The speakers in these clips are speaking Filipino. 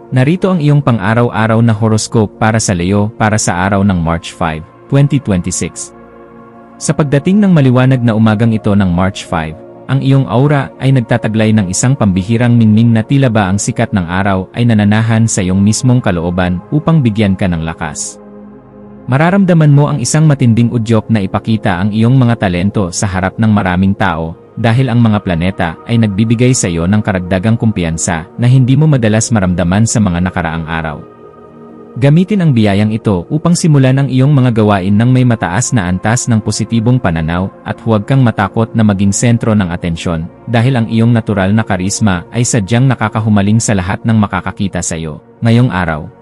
Narito ang iyong pang-araw-araw na horoscope para sa Leo para sa araw ng March 5, 2026. Sa pagdating ng maliwanag na umagang ito ng March 5, ang iyong aura ay nagtataglay ng isang pambihirang ningning na tila ba ang sikat ng araw ay nananahan sa iyong mismong kalooban upang bigyan ka ng lakas. Mararamdaman mo ang isang matinding udyok na ipakita ang iyong mga talento sa harap ng maraming tao dahil ang mga planeta ay nagbibigay sa iyo ng karagdagang kumpiyansa na hindi mo madalas maramdaman sa mga nakaraang araw. Gamitin ang biyayang ito upang simulan ang iyong mga gawain ng may mataas na antas ng positibong pananaw at huwag kang matakot na maging sentro ng atensyon dahil ang iyong natural na karisma ay sadyang nakakahumaling sa lahat ng makakakita sa iyo ngayong araw.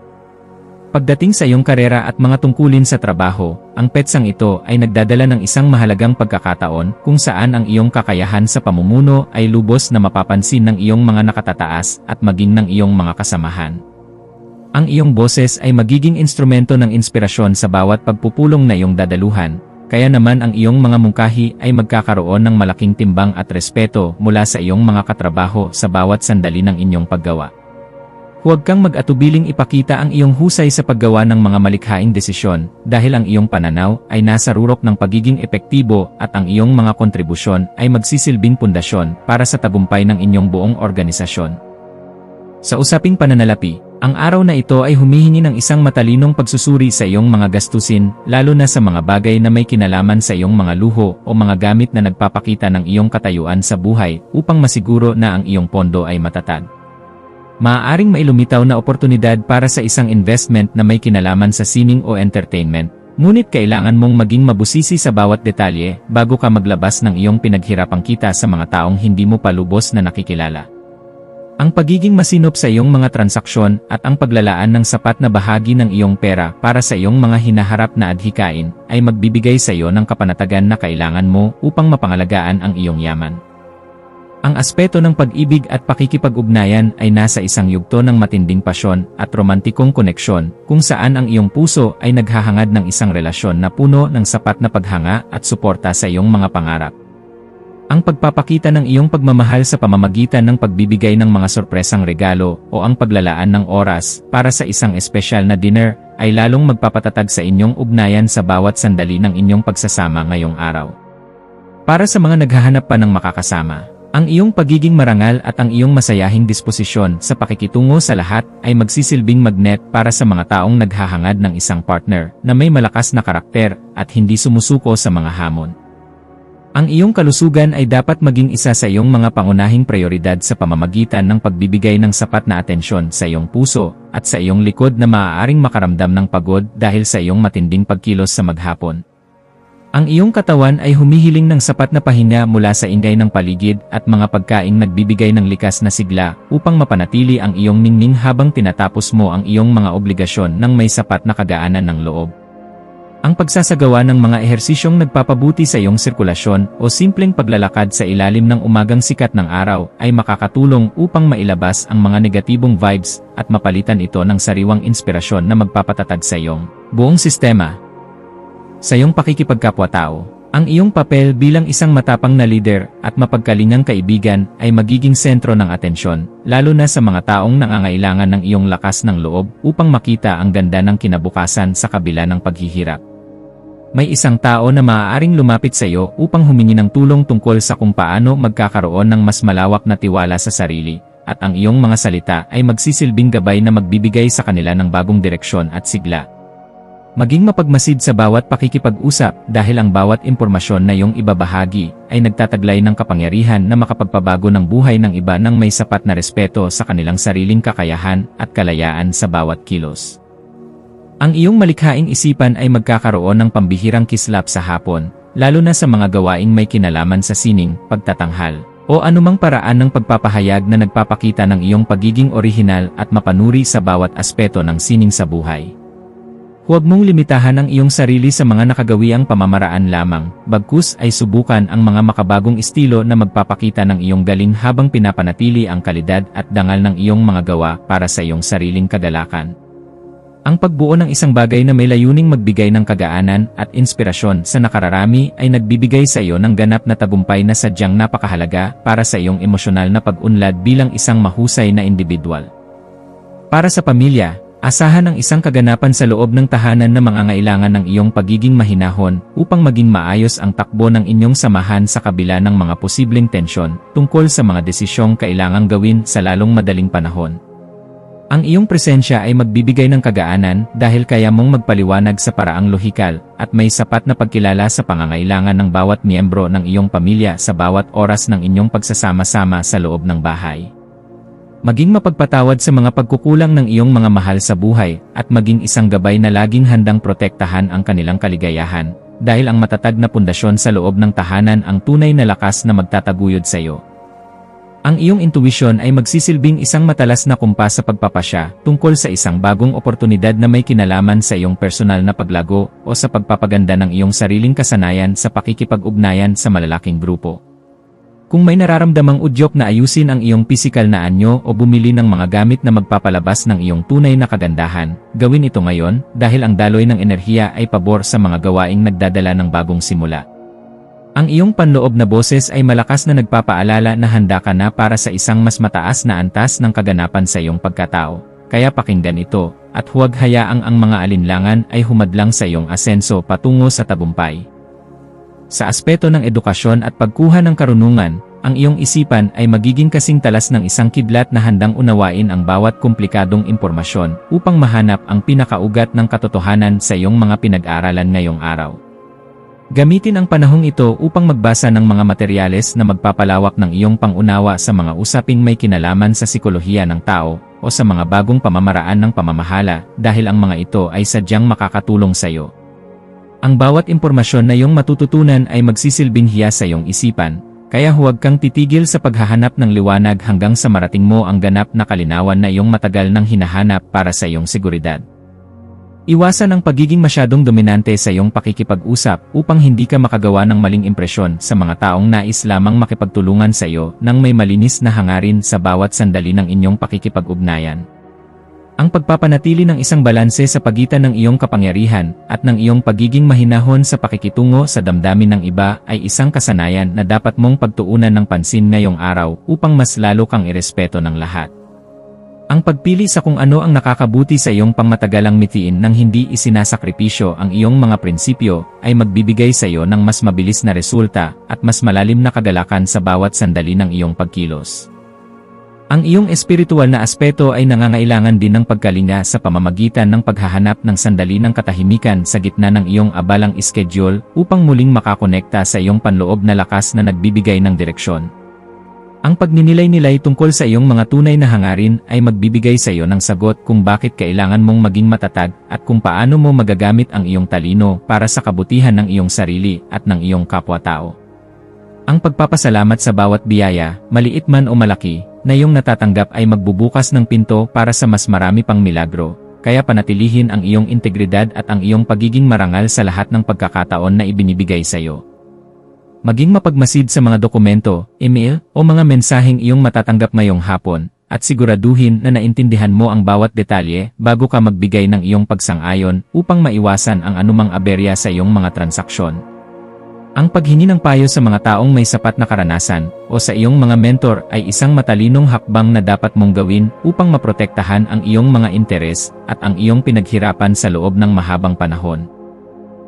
Pagdating sa iyong karera at mga tungkulin sa trabaho, ang petsang ito ay nagdadala ng isang mahalagang pagkakataon kung saan ang iyong kakayahan sa pamumuno ay lubos na mapapansin ng iyong mga nakatataas at maging ng iyong mga kasamahan. Ang iyong boses ay magiging instrumento ng inspirasyon sa bawat pagpupulong na iyong dadaluhan, kaya naman ang iyong mga mungkahi ay magkakaroon ng malaking timbang at respeto mula sa iyong mga katrabaho sa bawat sandali ng inyong paggawa. Huwag kang mag-atubiling ipakita ang iyong husay sa paggawa ng mga malikhaing desisyon dahil ang iyong pananaw ay nasa rurok ng pagiging epektibo at ang iyong mga kontribusyon ay magsisilbing pundasyon para sa tagumpay ng inyong buong organisasyon. Sa usaping pananalapi, ang araw na ito ay humihingi ng isang matalinong pagsusuri sa iyong mga gastusin, lalo na sa mga bagay na may kinalaman sa iyong mga luho o mga gamit na nagpapakita ng iyong katayuan sa buhay upang masiguro na ang iyong pondo ay matatag. Maaaring may lumitaw na oportunidad para sa isang investment na may kinalaman sa sining o entertainment, ngunit kailangan mong maging mabusisi sa bawat detalye bago ka maglabas ng iyong pinaghirapang kita sa mga taong hindi mo pa lubos na nakikilala. Ang pagiging masinop sa iyong mga transaksyon at ang paglalaan ng sapat na bahagi ng iyong pera para sa iyong mga hinaharap na adhikain ay magbibigay sa iyo ng kapanatagan na kailangan mo upang mapangalagaan ang iyong yaman. Ang aspeto ng pag-ibig at pakikipag-ugnayan ay nasa isang yugto ng matinding pasyon at romantikong koneksyon kung saan ang iyong puso ay naghahangad ng isang relasyon na puno ng sapat na paghanga at suporta sa iyong mga pangarap. Ang pagpapakita ng iyong pagmamahal sa pamamagitan ng pagbibigay ng mga sorpresang regalo o ang paglalaan ng oras para sa isang espesyal na dinner ay lalong magpapatatag sa inyong ugnayan sa bawat sandali ng inyong pagsasama ngayong araw. Para sa mga naghahanap pa ng makakasama, ang iyong pagiging marangal at ang iyong masayahing disposisyon sa pakikitungo sa lahat ay magsisilbing magnet para sa mga taong naghahangad ng isang partner na may malakas na karakter at hindi sumusuko sa mga hamon. Ang iyong kalusugan ay dapat maging isa sa iyong mga pangunahing prioridad sa pamamagitan ng pagbibigay ng sapat na atensyon sa iyong puso at sa iyong likod na maaaring makaramdam ng pagod dahil sa iyong matinding pagkilos sa maghapon. Ang iyong katawan ay humihiling ng sapat na pahinga mula sa ingay ng paligid at mga pagkaing nagbibigay ng likas na sigla upang mapanatili ang iyong ningning habang tinatapos mo ang iyong mga obligasyon ng may sapat na kagaanan ng loob. Ang pagsasagawa ng mga ehersisyong nagpapabuti sa iyong sirkulasyon o simpleng paglalakad sa ilalim ng umagang sikat ng araw ay makakatulong upang mailabas ang mga negatibong vibes at mapalitan ito ng sariwang inspirasyon na magpapatatag sa iyong buong sistema. Sa iyong pakikipagkapwa-tao, ang iyong papel bilang isang matapang na leader at mapagkalingang kaibigan ay magiging sentro ng atensyon, lalo na sa mga taong nangangailangan ng iyong lakas ng loob upang makita ang ganda ng kinabukasan sa kabila ng paghihirap. May isang tao na maaaring lumapit sa iyo upang humingi ng tulong tungkol sa kung paano magkakaroon ng mas malawak na tiwala sa sarili, at ang iyong mga salita ay magsisilbing gabay na magbibigay sa kanila ng bagong direksyon at sigla. Maging mapagmasid sa bawat pakikipag-usap dahil ang bawat impormasyon na iyong ibabahagi ay nagtataglay ng kapangyarihan na makapagpabago ng buhay ng iba nang may sapat na respeto sa kanilang sariling kakayahan at kalayaan sa bawat kilos. Ang iyong malikhaing isipan ay magkakaroon ng pambihirang kislap sa hapon, lalo na sa mga gawaing may kinalaman sa sining, pagtatanghal, o anumang paraan ng pagpapahayag na nagpapakita ng iyong pagiging orihinal at mapanuri sa bawat aspeto ng sining sa buhay. Huwag mong limitahan ang iyong sarili sa mga nakagawiang pamamaraan lamang, bagkus ay subukan ang mga makabagong estilo na magpapakita ng iyong galing habang pinapanatili ang kalidad at dangal ng iyong mga gawa para sa iyong sariling kagalakan. Ang pagbuo ng isang bagay na may layuning magbigay ng kagaanan at inspirasyon sa nakararami ay nagbibigay sa iyo ng ganap na tagumpay na sadyang napakahalaga para sa iyong emosyonal na pag-unlad bilang isang mahusay na individual. Para sa pamilya, asahan ang isang kaganapan sa loob ng tahanan na mangangailangan ng iyong pagiging mahinahon upang maging maayos ang takbo ng inyong samahan sa kabila ng mga posibleng tensyon tungkol sa mga desisyong kailangang gawin sa lalong madaling panahon. Ang iyong presensya ay magbibigay ng kagaanan dahil kaya mong magpaliwanag sa paraang lohikal at may sapat na pagkilala sa pangangailangan ng bawat miyembro ng iyong pamilya sa bawat oras ng inyong pagsasama-sama sa loob ng bahay. Maging mapagpatawad sa mga pagkukulang ng iyong mga mahal sa buhay at maging isang gabay na laging handang protektahan ang kanilang kaligayahan dahil ang matatag na pundasyon sa loob ng tahanan ang tunay na lakas na magtataguyod sa iyo. Ang iyong intuwisyon ay magsisilbing isang matalas na kumpas sa pagpapasya tungkol sa isang bagong oportunidad na may kinalaman sa iyong personal na paglago o sa pagpapaganda ng iyong sariling kasanayan sa pakikipag-ugnayan sa malalaking grupo. Kung may nararamdamang udyok na ayusin ang iyong pisikal na anyo o bumili ng mga gamit na magpapalabas ng iyong tunay na kagandahan, gawin ito ngayon dahil ang daloy ng enerhiya ay pabor sa mga gawaing nagdadala ng bagong simula. Ang iyong panloob na boses ay malakas na nagpapaalala na handa ka na para sa isang mas mataas na antas ng kaganapan sa iyong pagkatao. Kaya pakinggan ito, at huwag hayaang ang mga alinlangan ay humadlang sa iyong asenso patungo sa tagumpay. Sa aspeto ng edukasyon at pagkuha ng karunungan, ang iyong isipan ay magiging kasing talas ng isang kidlat na handang unawain ang bawat komplikadong impormasyon upang mahanap ang pinakaugat ng katotohanan sa iyong mga pinag-aralan ngayong araw. Gamitin ang panahong ito upang magbasa ng mga materyales na magpapalawak ng iyong pangunawa sa mga usaping may kinalaman sa sikolohiya ng tao o sa mga bagong pamamaraan ng pamamahala dahil ang mga ito ay sadyang makakatulong sa iyo. Ang bawat impormasyon na iyong matututunan ay magsisilbing hiya sa iyong isipan, kaya huwag kang titigil sa paghahanap ng liwanag hanggang sa marating mo ang ganap na kalinawan na iyong matagal nang hinahanap para sa iyong seguridad. Iwasan ang pagiging masyadong dominante sa iyong pakikipag-usap upang hindi ka makagawa ng maling impresyon sa mga taong nais lamang makipagtulungan sa iyo nang may malinis na hangarin sa bawat sandali ng inyong pakikipag-ugnayan. Ang pagpapanatili ng isang balanse sa pagitan ng iyong kapangyarihan at ng iyong pagiging mahinahon sa pakikitungo sa damdamin ng iba ay isang kasanayan na dapat mong pagtuunan ng pansin ngayong araw upang mas lalo kang irespeto ng lahat. Ang pagpili sa kung ano ang nakakabuti sa iyong pangmatagalang mitiin nang hindi isinasakripisyo ang iyong mga prinsipyo ay magbibigay sa iyo ng mas mabilis na resulta at mas malalim na kagalakan sa bawat sandali ng iyong pagkilos. Ang iyong espiritual na aspeto ay nangangailangan din ng pagkalinga sa pamamagitan ng paghahanap ng sandali ng katahimikan sa gitna ng iyong abalang schedule upang muling makakonekta sa iyong panloob na lakas na nagbibigay ng direksyon. Ang pagninilay-nilay tungkol sa iyong mga tunay na hangarin ay magbibigay sa iyo ng sagot kung bakit kailangan mong maging matatag at kung paano mo magagamit ang iyong talino para sa kabutihan ng iyong sarili at ng iyong kapwa-tao. Ang pagpapasalamat sa bawat biyaya, maliit man o malaki, na iyong natatanggap ay magbubukas ng pinto para sa mas marami pang milagro, kaya panatilihin ang iyong integridad at ang iyong pagiging marangal sa lahat ng pagkakataon na ibinibigay sa iyo. Maging mapagmasid sa mga dokumento, email, o mga mensaheng iyong matatanggap ngayong hapon, at siguraduhin na naintindihan mo ang bawat detalye bago ka magbigay ng iyong pagsang-ayon upang maiwasan ang anumang aberya sa iyong mga transaksyon. Ang paghingi ng payo sa mga taong may sapat na karanasan o sa iyong mga mentor ay isang matalinong hakbang na dapat mong gawin upang maprotektahan ang iyong mga interes at ang iyong pinaghirapan sa loob ng mahabang panahon.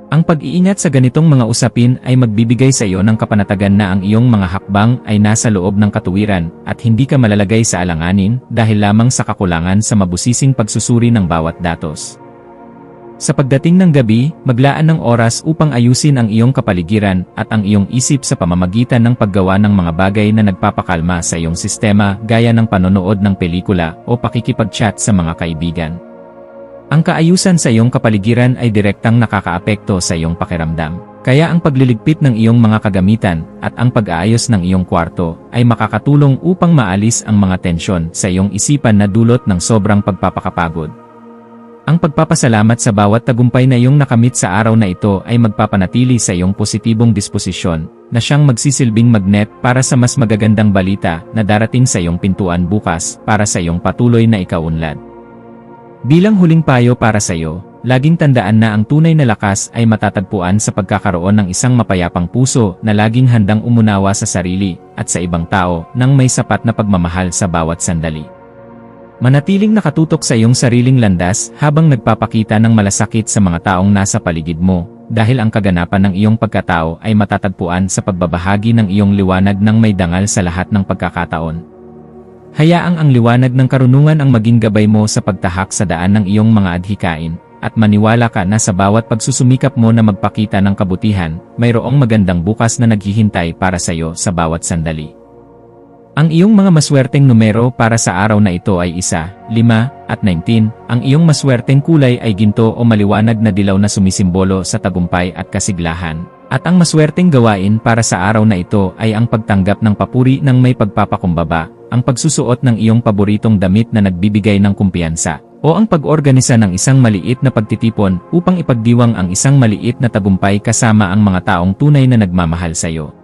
Ang pag-iingat sa ganitong mga usapin ay magbibigay sa iyo ng kapanatagan na ang iyong mga hakbang ay nasa loob ng katuwiran at hindi ka malalagay sa alanganin dahil lamang sa kakulangan sa mabusising pagsusuri ng bawat datos. Sa pagdating ng gabi, maglaan ng oras upang ayusin ang iyong kapaligiran at ang iyong isip sa pamamagitan ng paggawa ng mga bagay na nagpapakalma sa iyong sistema gaya ng panonood ng pelikula o pakikipag-chat sa mga kaibigan. Ang kaayusan sa iyong kapaligiran ay direktang nakakaapekto sa iyong pakiramdam. Kaya ang pagliligpit ng iyong mga kagamitan at ang pag-aayos ng iyong kwarto ay makakatulong upang maalis ang mga tensyon sa iyong isipan na dulot ng sobrang pagpapakapagod. Ang pagpapasalamat sa bawat tagumpay na iyong nakamit sa araw na ito ay magpapanatili sa iyong positibong disposisyon na siyang magsisilbing magnet para sa mas magagandang balita na darating sa iyong pintuan bukas para sa iyong patuloy na ikaunlad. Bilang huling payo para sa iyo, laging tandaan na ang tunay na lakas ay matatagpuan sa pagkakaroon ng isang mapayapang puso na laging handang umunawa sa sarili at sa ibang tao nang may sapat na pagmamahal sa bawat sandali. Manatiling nakatutok sa iyong sariling landas habang nagpapakita ng malasakit sa mga taong nasa paligid mo, dahil ang kaganapan ng iyong pagkatao ay matatagpuan sa pagbabahagi ng iyong liwanag ng may dangal sa lahat ng pagkakataon. Hayaang ang liwanag ng karunungan ang maging gabay mo sa pagtahak sa daan ng iyong mga adhikain, at maniwala ka na sa bawat pagsusumikap mo na magpakita ng kabutihan, mayroong magandang bukas na naghihintay para sa iyo sa bawat sandali. Ang iyong mga maswerteng numero para sa araw na ito ay 1, 5, at 19. Ang iyong maswerteng kulay ay ginto o maliwanag na dilaw na sumisimbolo sa tagumpay at kasiglahan. At ang maswerteng gawain para sa araw na ito ay ang pagtanggap ng papuri ng may pagpapakumbaba, ang pagsusuot ng iyong paboritong damit na nagbibigay ng kumpiyansa, o ang pag-organisa ng isang maliit na pagtitipon upang ipagdiwang ang isang maliit na tagumpay kasama ang mga taong tunay na nagmamahal sa iyo.